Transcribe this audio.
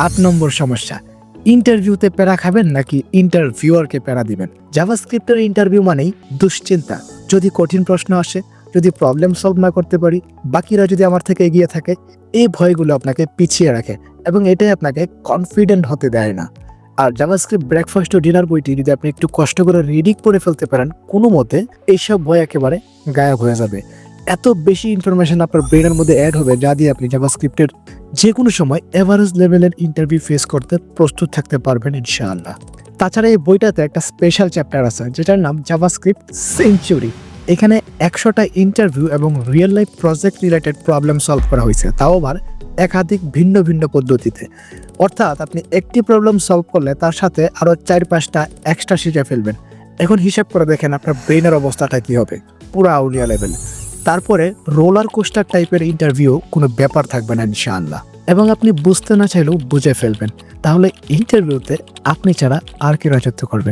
8 নম্বর সমস্যা, ইন্টারভিউতে প্যারা খাবেন নাকি ইন্টারভিউয়ারকে প্যারা দিবেন। জাভাস্ক্রিপ্টের ইন্টারভিউ মানেই দুশ্চিন্তা। যদি কঠিন প্রশ্ন আসে, যদি প্রবলেম সলভ না করতে পারি, বাকিরা যদি আমার থেকে এগিয়ে থাকে, এই ভয়গুলো আপনাকে পিছিয়ে রাখে এবং এটাই আপনাকে কনফিডেন্ট হতে দেয় না। আর জাভাস্ক্রিপ্ট ব্রেকফাস্ট ও ডিনার বইটি যদি আপনি একটু কষ্ট করে রিডিং করে ফেলতে পারেন কোনো মতে, এইসব ভয় একেবারে গায়েব হয়ে যাবে। এত বেশি ইনফরমেশন আপনার ব্রেনের মধ্যে অ্যাড হবে যা দিয়ে আপনি জাভাস্ক্রিপ্টের যে কোনো সময় এভারেজ লেভেলের ইন্টারভিউ ফেস করতে প্রস্তুত থাকতে পারবেন ইনশাআল্লাহ। তাছাড়া এই বইটাতে একটা স্পেশাল চ্যাপ্টার আছে যেটার নাম জাভাস্ক্রিপ্ট সেঞ্চুরি। এখানে 100টা ইন্টারভিউ এবং real life project related problem solve করা হয়েছে, তাও আবার একাধিক ভিন্ন ভিন্ন পদ্ধতিতে। অর্থাৎ আপনি একটি প্রবলেম সলভ করলে তার সাথে আরও 4-5টা এক্সট্রা শিখে ফেলবেন। এখন হিসাব করে দেখেন আপনার ব্রেনের অবস্থাটা কী হবে, পুরো আউলিয়া লেভেল। তারপরে রোলার কোস্টার টাইপের ইন্টারভিউ কোনো ব্যাপার থাকবে না ইনশাআল্লাহ, এবং আপনি বুঝতে না চাইলেও বুঝে ফেলবেন। তাহলে ইন্টারভিউতে আপনি ছাড়া আর কি রাজত্ব করবে।